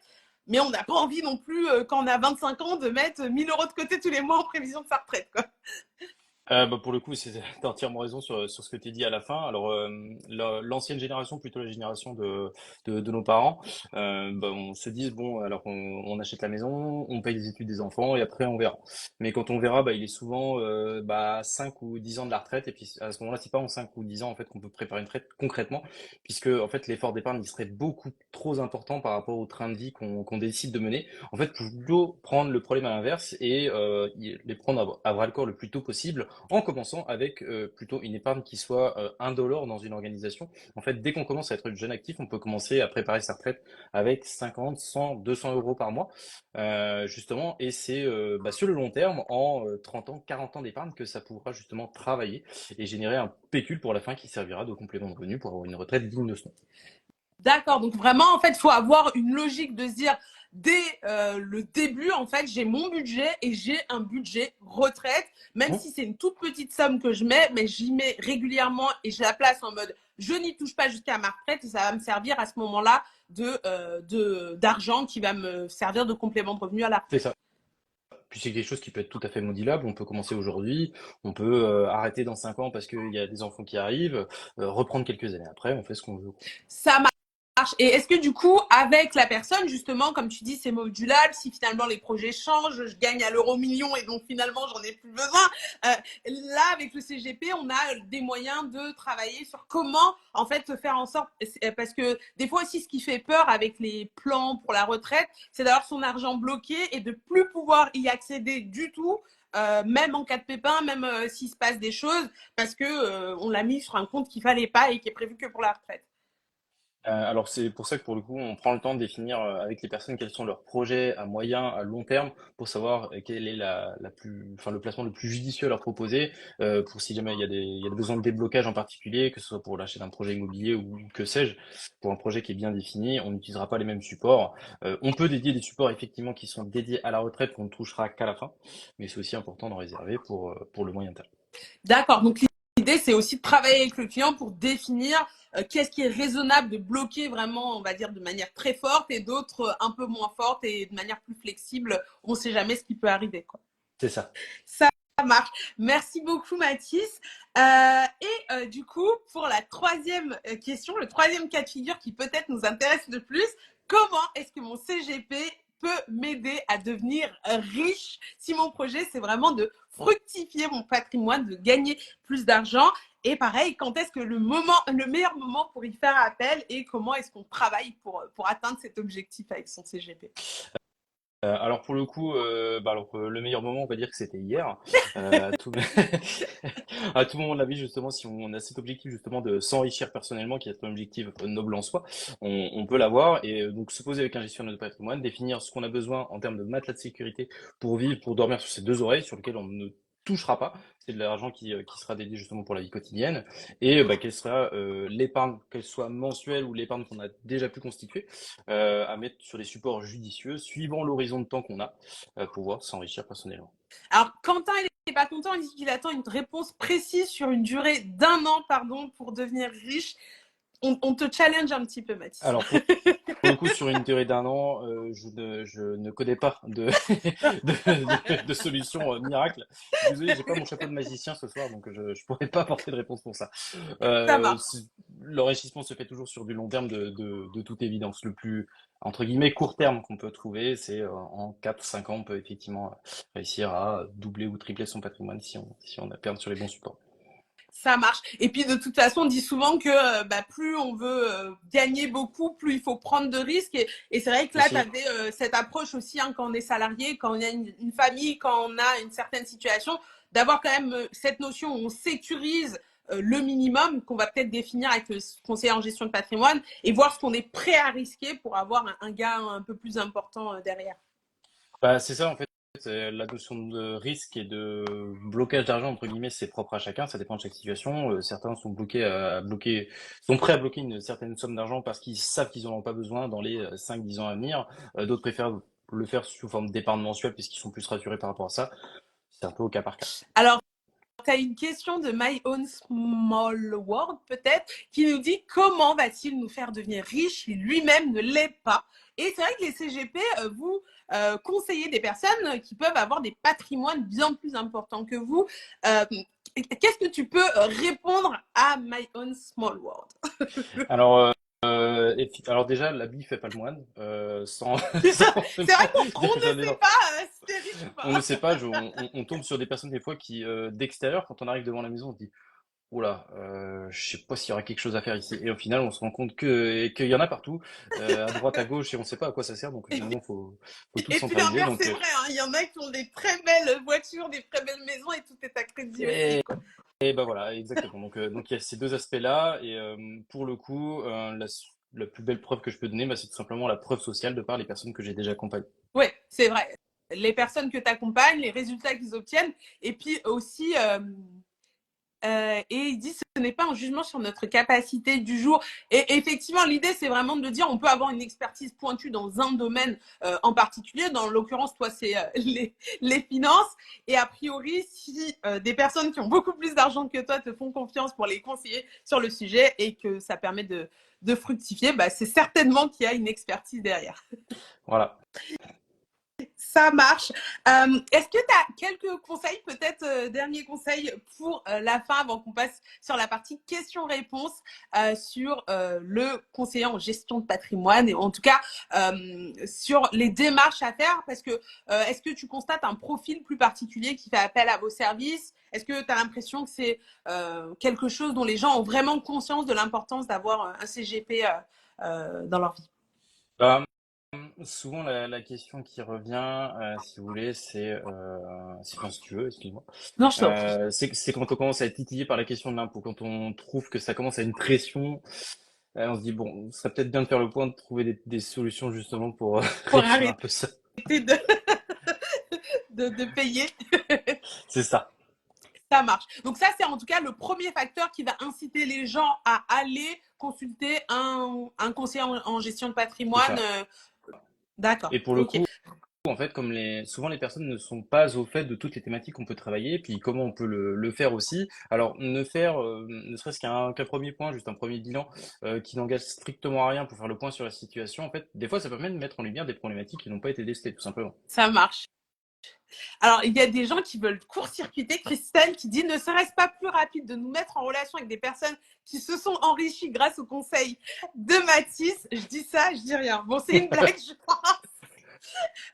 mais on n'a pas envie non plus, quand on a 25 ans, de mettre 1 000 € de côté tous les mois en prévision de sa retraite. Quoi. Bah pour le coup, t'as entièrement raison sur ce que tu dis à la fin. Alors, l'ancienne génération, plutôt la génération de nos parents, bah, on se dit, bon, alors on achète la maison, on paye les études des enfants et après on verra. Mais quand on verra, bah, il est souvent bah, 5 ou 10 ans de la retraite. Et puis à ce moment-là, c'est pas en 5 ou 10 ans en fait, qu'on peut préparer une retraite concrètement, puisque en fait, l'effort d'épargne il serait beaucoup trop important par rapport au train de vie qu'on décide de mener. En fait, plutôt prendre le problème à l'inverse et les prendre à bras le corps le plus tôt possible en commençant avec plutôt une épargne qui soit indolore dans une organisation. En fait, dès qu'on commence à être jeune actif, on peut commencer à préparer sa retraite avec 50, 100, 200 euros par mois, justement, et c'est bah, sur le long terme, en 30 ans, 40 ans d'épargne, que ça pourra justement travailler et générer un pécule pour la fin qui servira de complément de revenu pour avoir une retraite digne de son nom. D'accord, donc vraiment, en fait, il faut avoir une logique de se dire, dès le début, en fait, j'ai mon budget et j'ai un budget retraite, même Hum, si c'est une toute petite somme que je mets, mais j'y mets régulièrement et je la place en mode, je n'y touche pas jusqu'à ma retraite et ça va me servir à ce moment-là d'argent qui va me servir de complément de revenu à la c'est retraite. ça. Puis c'est quelque chose qui peut être tout à fait modulable. On peut commencer aujourd'hui, on peut arrêter dans 5 ans parce qu'il y a des enfants qui arrivent, reprendre quelques années après, on fait ce qu'on veut. Ça marche. Et est-ce que du coup, avec la personne, justement, comme tu dis, c'est modulable, si finalement les projets changent, je gagne à l'euro million et donc finalement j'en ai plus besoin, là avec le CGP, on a des moyens de travailler sur comment en fait faire en sorte, parce que des fois aussi ce qui fait peur avec les plans pour la retraite, c'est d'avoir son argent bloqué et de plus pouvoir y accéder du tout. Même en cas de pépin, même s'il se passe des choses, parce que on l'a mis sur un compte qu'il fallait pas et qui est prévu que pour la retraite. Alors c'est pour ça que pour le coup, on prend le temps de définir avec les personnes quels sont leurs projets à moyen, à long terme, pour savoir quelle est enfin le placement le plus judicieux à leur proposer, pour si jamais il y a des besoins de déblocage en particulier, que ce soit pour l'achat d'un projet immobilier ou que sais-je, pour un projet qui est bien défini, on n'utilisera pas les mêmes supports. On peut dédier des supports effectivement qui sont dédiés à la retraite qu'on ne touchera qu'à la fin, mais c'est aussi important d'en réserver pour le moyen terme. D'accord. Donc l'idée, c'est aussi de travailler avec le client pour définir qu'est-ce qui est raisonnable de bloquer vraiment, on va dire, de manière très forte et d'autres un peu moins forte et de manière plus flexible. On ne sait jamais ce qui peut arriver. Quoi. C'est ça. Ça marche. Merci beaucoup, Mathis. Du coup, pour la troisième question, le troisième cas de figure qui peut-être nous intéresse le plus, comment est-ce que mon CGP peut m'aider à devenir riche si mon projet, c'est vraiment de fructifier mon patrimoine, de gagner plus d'argent. Et pareil, quand est-ce que le meilleur moment pour y faire appel et comment est-ce qu'on travaille pour atteindre cet objectif avec son CGP? Alors pour le coup, bah alors le meilleur moment, on va dire que c'était hier. À tout, à tout moment de la vie, justement, si on a cet objectif justement de s'enrichir personnellement, qui est un objectif noble en soi, on peut l'avoir et donc se poser avec un gestionnaire de patrimoine, définir ce qu'on a besoin en termes de matelas de sécurité pour vivre, pour dormir sur ses deux oreilles, sur lesquelles on ne touchera pas. C'est de l'argent qui sera dédié justement pour la vie quotidienne et bah, quelle sera l'épargne, qu'elle soit mensuelle ou l'épargne qu'on a déjà pu constituer à mettre sur des supports judicieux, suivant l'horizon de temps qu'on a, pour pouvoir s'enrichir personnellement. Alors, Quentin, il n'est pas content, il dit qu'il attend une réponse précise sur une durée d'1 an, pardon, pour devenir riche. On te challenge un petit peu, Mathis. Alors pour le coup, sur une durée d'un an, je ne connais pas de solution miracle. Je suis désolé, j'ai pas mon chapeau de magicien ce soir, donc je pourrais pas apporter de réponse pour ça. Ça Euh, marche. c'est- l'enrichissement se fait toujours sur du long terme de toute évidence. Le plus, entre guillemets, court terme qu'on peut trouver, c'est en 4 5 ans, on peut effectivement réussir à doubler ou tripler son patrimoine si on a perdu sur les bons supports. Ça marche. Et puis de toute façon, on dit souvent que plus on veut gagner beaucoup, plus il faut prendre de risques. Et c'est vrai que là, tu Aussi, avais cette approche aussi quand on est salarié, quand on a une famille, quand on a une certaine situation, d'avoir quand même cette notion où on sécurise le minimum qu'on va peut-être définir avec le conseiller en gestion de patrimoine et voir ce qu'on est prêt à risquer pour avoir un gain un peu plus important derrière. bah, c'est ça en fait. La notion de risque et de blocage d'argent entre guillemets, c'est propre à chacun. Ça dépend de chaque situation. Certains sont sont prêts à bloquer une certaine somme d'argent parce qu'ils savent qu'ils n'en ont pas besoin dans les 5 10 ans à venir. D'autres préfèrent le faire sous forme d'épargne mensuelle puisqu'ils sont plus rassurés par rapport à ça. C'est un peu au cas par cas. Alors, tu as une question de My Own Small World, peut-être, qui nous dit comment va-t-il nous faire devenir riche si lui-même ne l'est pas. Et c'est vrai que les CGP, vous conseillez des personnes qui peuvent avoir des patrimoines bien plus importants que vous. Euh, Qu'est-ce que tu peux répondre à My Own Small World? Alors, alors déjà, l'habit fait pas le moine. Sans, sans C'est vrai qu'on dire ne jamais sait non. pas si t'es riche ou On ne pas. sait pas. On tombe sur des personnes des fois qui, d'extérieur, quand on arrive devant la maison, on se dit oula, je sais pas s'il y aura quelque chose à faire ici. Et au final, on se rend compte qu'il y en a partout, à droite, à gauche, et on sait pas à quoi ça sert. Donc finalement, faut tout Et puis centraliser. l'inverse, Donc c'est vrai, hein, il y en a qui ont des très belles voitures, des très belles maisons et tout est à crédit aussi, et, quoi. et ben voilà, exactement. Donc il y a ces deux aspects-là. Et pour le coup, la plus belle preuve que je peux donner, bah, c'est tout simplement la preuve sociale de par les personnes que j'ai déjà accompagnées. Oui, c'est vrai. Les personnes que tu accompagnes, les résultats qu'ils obtiennent, et puis aussi, et il dit ce n'est pas un jugement sur notre capacité du jour. Et effectivement, l'idée, c'est vraiment de dire on peut avoir une expertise pointue dans un domaine en particulier. Dans l'occurrence, toi, c'est les finances. Et a priori, si des personnes qui ont beaucoup plus d'argent que toi te font confiance pour les conseiller sur le sujet et que ça permet de fructifier, bah, c'est certainement qu'il y a une expertise derrière. Voilà. Ça marche. Est-ce que tu as quelques conseils, peut-être derniers conseils pour la fin avant qu'on passe sur la partie questions-réponses sur le conseiller en gestion de patrimoine et en tout cas sur les démarches à faire parce que est-ce que tu constates un profil plus particulier qui fait appel à vos services? Est-ce que tu as l'impression que c'est quelque chose dont les gens ont vraiment conscience de l'importance d'avoir un CGP dans leur vie? Bah, souvent, la question qui revient, si vous voulez, enfin, si tu veux, excuse-moi, Non, je t'en prie. c'est quand on commence à être titillé par la question de l'impôt, quand on trouve que ça commence à une pression, on se dit, bon, ce serait peut-être bien de faire le point, de trouver des solutions justement pour Pour réduire un arrêter peu ça. de, de payer. C'est ça, Ça marche. Donc ça, c'est en tout cas le premier facteur qui va inciter les gens à aller consulter un conseiller en gestion de c'est patrimoine. ça. D'accord. Et pour le Ok. coup, en fait, souvent les personnes ne sont pas au fait de toutes les thématiques qu'on peut travailler, puis comment on peut le faire aussi. Alors, ne serait-ce qu'un premier point, juste un premier bilan, qui n'engage strictement à rien pour faire le point sur la situation, en fait, des fois, ça permet de mettre en lumière des problématiques qui n'ont pas été testées, tout simplement. Ça marche. Alors, il y a des gens qui veulent court-circuiter. Christelle qui dit ne serait-ce pas plus rapide de nous mettre en relation avec des personnes qui se sont enrichies grâce au conseil de Mathis? Je dis ça, je dis rien. Bon, c'est une blague, je crois.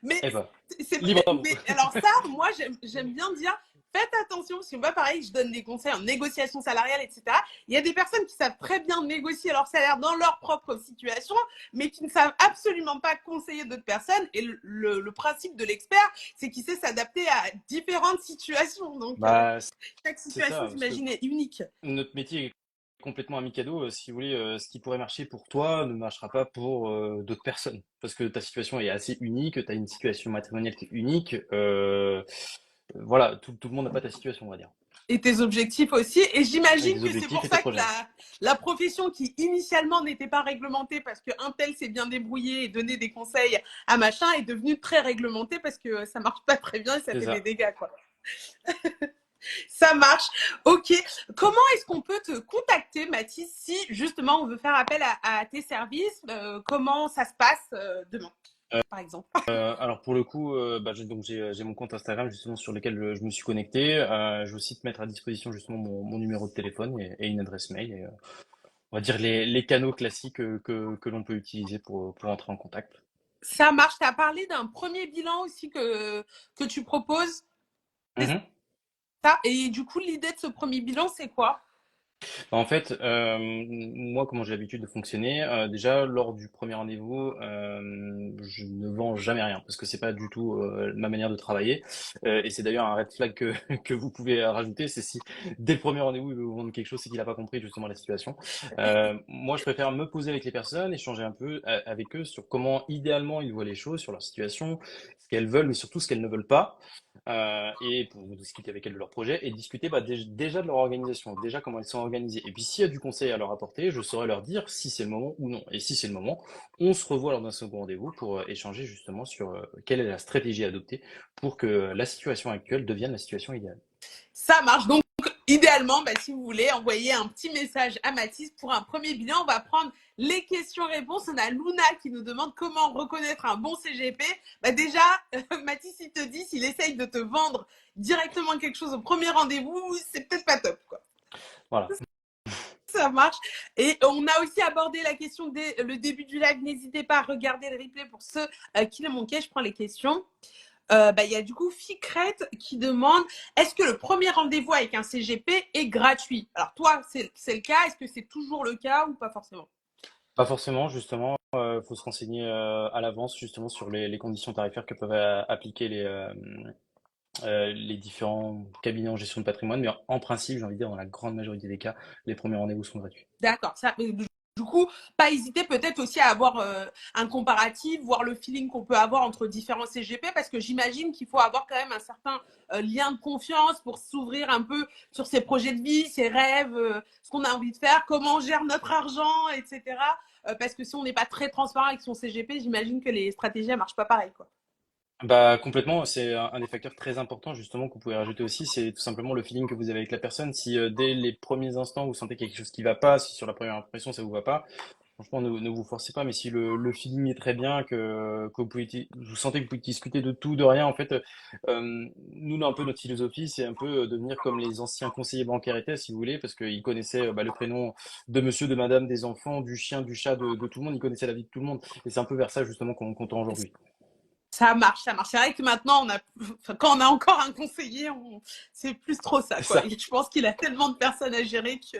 Mais Eh ben, c'est libre à vous. mais alors ça, moi j'aime bien dire faites attention parce que moi pareil, je donne des conseils en négociation salariale, etc. Il y a des personnes qui savent très bien négocier leur salaire dans leur propre situation, mais qui ne savent absolument pas conseiller d'autres personnes. Et le principe de l'expert, c'est qu'il sait s'adapter à différentes situations. Donc Bah, chaque c'est situation, ça, parce que j'imagine, est unique. notre métier est complètement amicado. Si vous voulez, ce qui pourrait marcher pour toi ne marchera pas pour d'autres personnes. Parce que ta situation est assez unique, tu as une situation matrimoniale qui est unique. Voilà, tout le monde n'a pas ta situation, on va dire. Et tes objectifs aussi. Et Avec j'imagine des que c'est objectifs pour et tes ça que projets. la profession qui initialement n'était pas réglementée parce qu'un tel s'est bien débrouillé et donné des conseils à machin est devenue très réglementée parce que ça marche pas très bien et ça C'est fait des ça. dégâts, quoi. Ça marche. Ok. Comment est-ce qu'on peut te contacter, Mathis, si justement on veut faire appel à tes services? Comment ça se passe demain, par exemple? Alors pour le coup, bah, j'ai mon compte Instagram justement sur lequel je me suis connecté. Je vais aussi te mettre à disposition justement mon numéro de téléphone et une adresse mail. on va dire les canaux classiques que l'on peut utiliser pour entrer en contact. Ça marche. Tu as parlé d'un premier bilan aussi que tu proposes. C'est Mhm. ça. Et du coup, l'idée de ce premier bilan, c'est quoi? En fait, moi, comment j'ai l'habitude de fonctionner, déjà lors du premier rendez-vous, je ne vends jamais rien parce que c'est pas du tout ma manière de travailler. Et c'est d'ailleurs un red flag que, que vous pouvez rajouter, c'est si dès le premier rendez-vous il veut vous vendre quelque chose, c'est qu'il n'a pas compris justement la situation. Moi, je préfère me poser avec les personnes, échanger un peu avec eux sur comment idéalement ils voient les choses, sur leur situation, ce qu'elles veulent, mais surtout ce qu'elles ne veulent pas. Et pour discuter avec elles de leur projet et discuter bah, déjà de leur organisation, déjà comment elles sont organisées. Et puis s'il y a du conseil à leur apporter, je saurai leur dire si c'est le moment ou non. Et si c'est le moment, on se revoit lors d'un second rendez-vous pour échanger justement sur quelle est la stratégie à adopter pour que la situation actuelle devienne la situation idéale. Ça marche. Donc, idéalement, bah, si vous voulez, envoyer un petit message à Mathis pour un premier bilan. On va prendre les questions-réponses. On a Luna qui nous demande comment reconnaître un bon CGP. Bah, déjà, Mathis, il te dit, s'il essaye de te vendre directement quelque chose au premier rendez-vous, c'est peut-être pas top, quoi. Voilà. Ça marche. Et on a aussi abordé la question dès le début du live. N'hésitez pas à regarder le replay pour ceux qui le manquaient. Je prends les questions. Bah, y a du coup Ficret qui demande est-ce que le premier rendez-vous avec un CGP est gratuit? Alors toi, c'est le cas. Est-ce que c'est toujours le cas ou pas forcément? Pas forcément, justement, faut se renseigner à l'avance justement sur les conditions tarifaires que peuvent appliquer les différents cabinets en gestion de patrimoine, mais en principe, j'ai envie de dire, dans la grande majorité des cas, les premiers rendez-vous sont gratuits. D'accord. Ça, du coup, pas hésiter peut-être aussi à avoir un comparatif, voir le feeling qu'on peut avoir entre différents CGP, parce que j'imagine qu'il faut avoir quand même un certain lien de confiance pour s'ouvrir un peu sur ses projets de vie, ses rêves, ce qu'on a envie de faire, comment on gère notre argent, etc. Parce que si on n'est pas très transparent avec son CGP, j'imagine que les stratégies ne marchent pas pareil, quoi. Bah complètement, c'est un des facteurs très importants justement que vous pouvez rajouter aussi, c'est tout simplement le feeling que vous avez avec la personne. Si dès les premiers instants vous sentez quelque chose qui va pas, si sur la première impression ça vous va pas, franchement ne vous forcez pas. Mais si le feeling est très bien, que vous pouvez, vous sentez que vous pouvez discuter de tout, de rien, en fait, nous un peu notre philosophie, c'est un peu devenir comme les anciens conseillers bancaires étaient, si vous voulez, parce qu'ils connaissaient bah, le prénom de monsieur, de madame, des enfants, du chien, du chat, de tout le monde, ils connaissaient la vie de tout le monde. Et c'est un peu vers ça justement qu'on tend aujourd'hui. Ça marche, ça marche. C'est vrai que maintenant, enfin, quand on a encore un conseiller, c'est plus trop ça, C'est quoi. ça. Et je pense qu'il a tellement de personnes à gérer que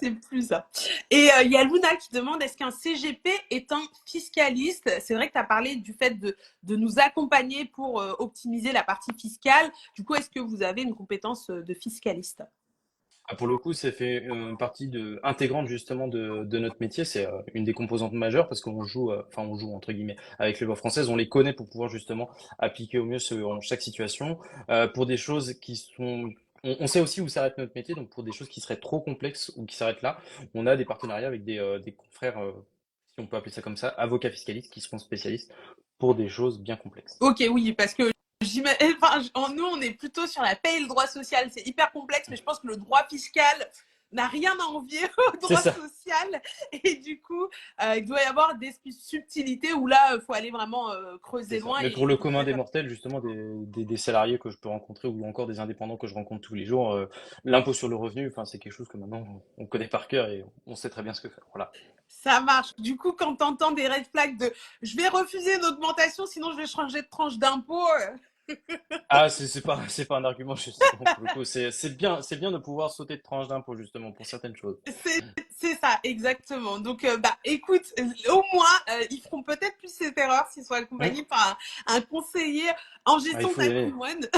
c'est plus ça. Et il y a Luna qui demande est-ce qu'un CGP est un fiscaliste? C'est vrai que tu as parlé du fait de nous accompagner pour optimiser la partie fiscale. Du coup, est-ce que vous avez une compétence de fiscaliste? Ah, pour le coup, ça fait partie intégrante justement de notre métier. C'est une des composantes majeures parce qu'on joue, enfin on joue entre guillemets avec les lois françaises. On les connaît pour pouvoir justement appliquer au mieux selon chaque situation. Pour des choses qui sont, on sait aussi où s'arrête notre métier. Donc pour des choses qui seraient trop complexes ou qui s'arrêtent là, on a des partenariats avec des confrères, si on peut appeler ça comme ça, avocats fiscalistes qui seront spécialistes pour des choses bien complexes. Ok, oui, parce que enfin, nous, on est plutôt sur la paie et le droit social. C'est hyper complexe, mais je pense que le droit fiscal n'a rien à envier au C'est droit ça. social. Et du coup, il doit y avoir des subtilités où là, il faut aller vraiment C'est creuser ça. loin Mais pour et le commun ouvrir. des mortels, justement, des salariés que je peux rencontrer ou encore des indépendants que je rencontre tous les jours, l'impôt sur le revenu, enfin, c'est quelque chose que maintenant on connaît par cœur et on sait très bien ce que faire. Voilà. Ça marche. Du coup, quand tu entends des red flags de je vais refuser une augmentation, sinon je vais changer de tranche d'impôt. Ah, c'est pas un argument justement pour le coup. C'est bien de pouvoir sauter de tranche d'impôt justement pour certaines choses. C'est ça, exactement. Donc, bah, écoute, au moins, ils feront peut-être plus cette erreur s'ils sont Hum. accompagnés par un conseiller en Ah, il gestion de faut y aller. patrimoine.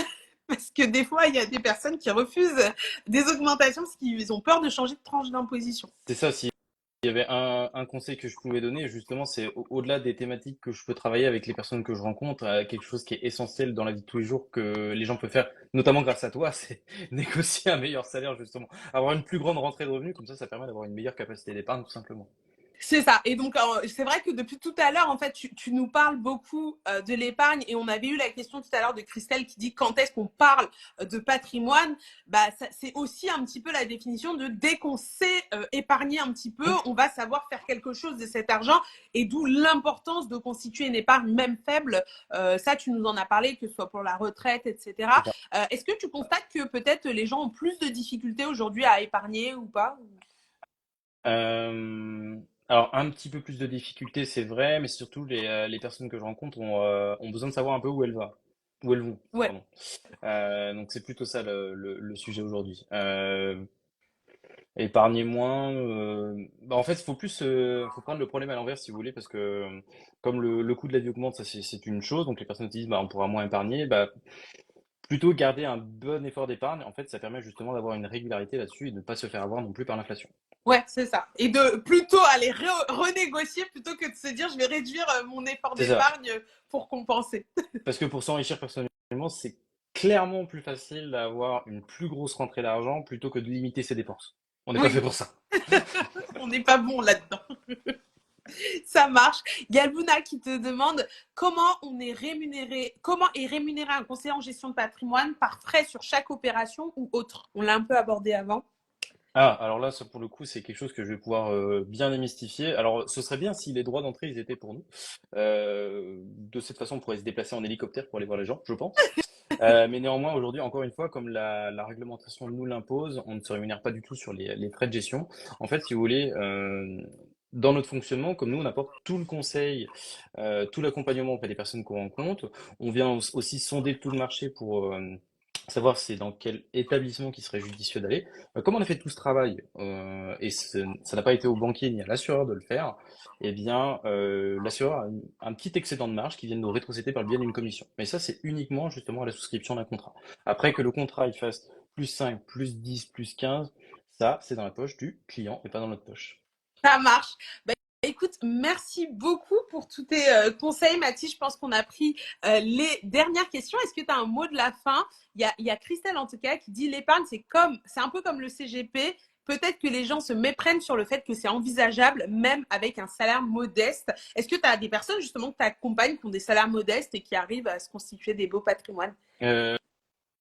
Parce que des fois, il y a des personnes qui refusent des augmentations parce qu'ils ont peur de changer de tranche d'imposition. C'est ça. Si il y avait un conseil que je pouvais donner, justement, c'est au-delà des thématiques que je peux travailler avec les personnes que je rencontre, quelque chose qui est essentiel dans la vie de tous les jours que les gens peuvent faire, notamment grâce à toi, c'est négocier un meilleur salaire, justement. Avoir une plus grande rentrée de revenus, comme ça permet d'avoir une meilleure capacité d'épargne, tout simplement. C'est ça. Et donc, c'est vrai que depuis tout à l'heure, en fait, tu nous parles beaucoup de l'épargne et on avait eu la question tout à l'heure de Christelle qui dit quand est-ce qu'on parle de patrimoine. Bah, c'est aussi un petit peu la définition de dès qu'on sait épargner un petit peu, Hum. on va savoir faire quelque chose de cet argent et d'où l'importance de constituer une épargne même faible. Ça, tu nous en as parlé, que ce soit pour la retraite, etc. C'est ça. Est-ce que tu constates que peut-être les gens ont plus de difficultés aujourd'hui à épargner ou pas? Euh, alors, un petit peu plus de difficultés, c'est vrai, mais surtout les personnes que je rencontre ont besoin de savoir un peu où elles vont, Ouais, pardon. Donc c'est plutôt ça le sujet aujourd'hui. Épargner moins. En fait, il faut plus, faut prendre le problème à l'envers si vous voulez, parce que comme le coût de la vie augmente, ça c'est une chose. Donc les personnes se disent, bah on pourra moins épargner. Bah plutôt garder un bon effort d'épargne. En fait, ça permet justement d'avoir une régularité là-dessus et de ne pas se faire avoir non plus par l'inflation. ouais, c'est ça. Et de plutôt aller renégocier plutôt que de se dire je vais réduire mon effort C'est ça. d'épargne pour compenser. Parce que pour s'enrichir personnellement, c'est clairement plus facile d'avoir une plus grosse rentrée d'argent plutôt que de limiter ses dépenses. On n'est pas fait Oui, pour ça. on n'est pas bon là-dedans. Ça marche. Galbuna qui te demande comment est rémunéré un conseiller en gestion de patrimoine par frais sur chaque opération ou autre. On l'a un peu abordé avant. Ah, alors là, ça, pour le coup, c'est quelque chose que je vais pouvoir bien démystifier. Alors, ce serait bien si les droits d'entrée, ils étaient pour nous. De cette façon, on pourrait se déplacer en hélicoptère pour aller voir les gens, je pense. Mais néanmoins, aujourd'hui, encore une fois, comme la réglementation nous l'impose, on ne se rémunère pas du tout sur les frais de gestion. En fait, si vous voulez, dans notre fonctionnement, comme nous, on apporte tout le conseil, tout l'accompagnement auprès des personnes qu'on rencontre, on vient aussi sonder tout le marché pour savoir c'est dans quel établissement qui serait judicieux d'aller. Comme on a fait tout ce travail, et ça n'a pas été au banquier ni à l'assureur de le faire, eh bien, l'assureur a un petit excédent de marge qui vient de nous rétrocéder par le biais d'une commission. Mais ça, c'est uniquement justement à la souscription d'un contrat. Après que le contrat il fasse plus 5, plus 10, plus 15, ça, c'est dans la poche du client et pas dans notre poche. Ça marche. Bah, écoute, merci beaucoup pour tous tes conseils, Mathis. Je pense qu'on a pris les dernières questions. Est-ce que tu as un mot de la fin? Il y a Christelle, en tout cas, qui dit l'épargne, c'est un peu comme le CGP. Peut-être que les gens se méprennent sur le fait que c'est envisageable, même avec un salaire modeste. Est-ce que tu as des personnes, justement, que tu accompagnes qui ont des salaires modestes et qui arrivent à se constituer des beaux patrimoines? Euh,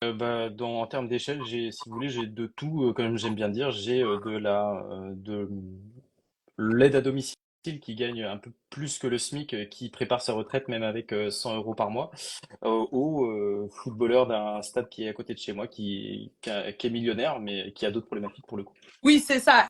en termes d'échelle, si vous voulez, j'ai de tout, comme j'aime bien dire, j'ai de l'aide à domicile qui gagne un peu plus que le SMIC, qui prépare sa retraite même avec 100 euros par mois, au footballeur d'un stade qui est à côté de chez moi, qui est millionnaire, mais qui a d'autres problématiques pour le coup. Oui, c'est ça.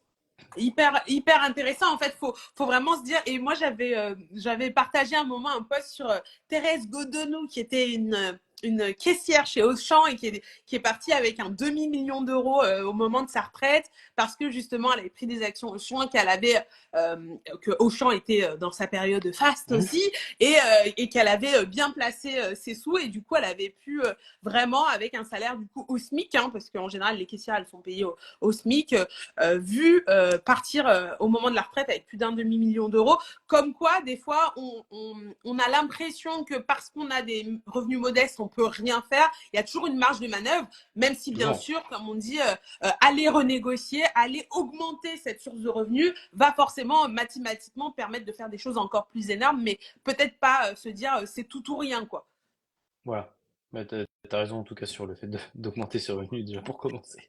Hyper intéressant. En fait, faut vraiment se dire. Et moi, j'avais partagé un moment un post sur Thérèse Godonou, qui était une caissière chez Auchan et qui est partie avec un demi-million d'euros au moment de sa retraite parce que justement elle avait pris des actions Auchan, euh, que Auchan était dans sa période faste Mhm. aussi et qu'elle avait bien placé ses sous et du coup elle avait pu vraiment avec un salaire du coup au SMIC, hein, parce qu'en général les caissières elles sont payées au SMIC, vu partir au moment de la retraite avec plus d'un demi-million d'euros. Comme quoi, des fois, on a l'impression que parce qu'on a des revenus modestes, on peut rien faire. Il y a toujours une marge de manœuvre, même si bien Toujours. sûr, comme on dit, aller renégocier, aller augmenter cette source de revenus va forcément mathématiquement permettre de faire des choses encore plus énormes, mais peut-être pas se dire c'est tout ou rien, quoi. Voilà. Bah, t'as raison en tout cas sur le fait d'augmenter ses revenus déjà pour commencer.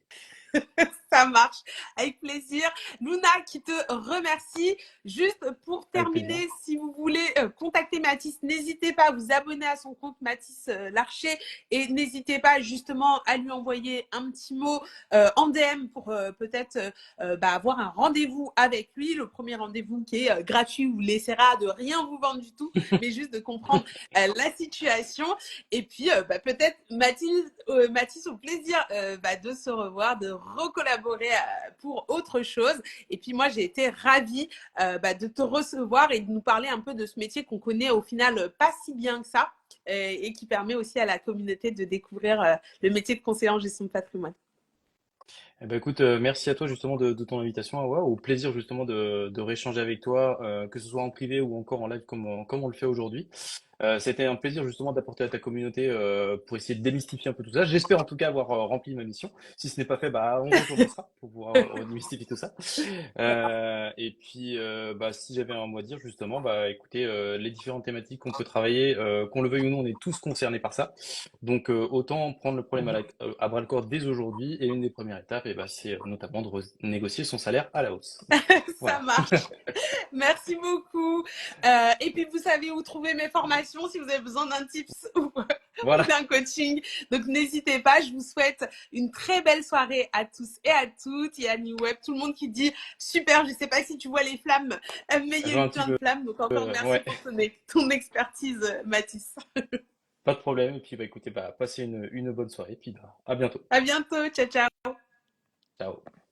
Ça marche, avec plaisir. Luna qui te remercie. Juste pour Avec plaisir. terminer, si vous voulez contacter Mathis, n'hésitez pas à vous abonner à son compte Mathis Larcher et n'hésitez pas justement à lui envoyer un petit mot en DM pour peut-être avoir un rendez-vous avec lui. Le premier rendez-vous qui est gratuit, où il essaiera de rien vous vendre du tout, mais juste de comprendre la situation. Et puis peut-être Mathis, au plaisir de se revoir, de recollaborer pour autre chose. Et puis moi, j'ai été ravie de te recevoir et de nous parler un peu de ce métier qu'on connaît au final pas si bien que ça et qui permet aussi à la communauté de découvrir le métier de conseiller en gestion de patrimoine. Eh ben écoute, merci à toi justement de ton invitation, Awa. Au plaisir justement de rééchanger avec toi, que ce soit en privé ou encore en live comme on le fait aujourd'hui. C'était un plaisir justement d'apporter à ta communauté pour essayer de démystifier un peu tout ça. J'espère en tout cas avoir rempli ma mission. Si ce n'est pas fait, bah on recommencera pour pouvoir démystifier tout ça. Et puis si j'avais un mot à dire justement, bah écoutez, les différentes thématiques qu'on peut travailler, qu'on le veuille ou non, on est tous concernés par ça. Donc autant prendre le problème à bras le corps dès aujourd'hui. Et une des premières étapes, c'est notamment de négocier son salaire à la hausse. Ça Voilà. marche. Merci beaucoup. Et puis, vous savez où trouver mes formations si vous avez besoin d'un tips ou On Voilà. fait un coaching. Donc n'hésitez pas, je vous souhaite une très belle soirée à tous et à toutes. Il y a New Web, tout le monde qui dit super, je sais pas si tu vois les flammes, mais il Je y a vois eu un petit plein de peu. flammes. Donc encore merci Ouais, pour ton expertise, Mathis. pas de problème. Et puis, bah, écoutez, bah, passez une bonne soirée. Puis, bah, à bientôt. À bientôt, ciao ciao. Ciao.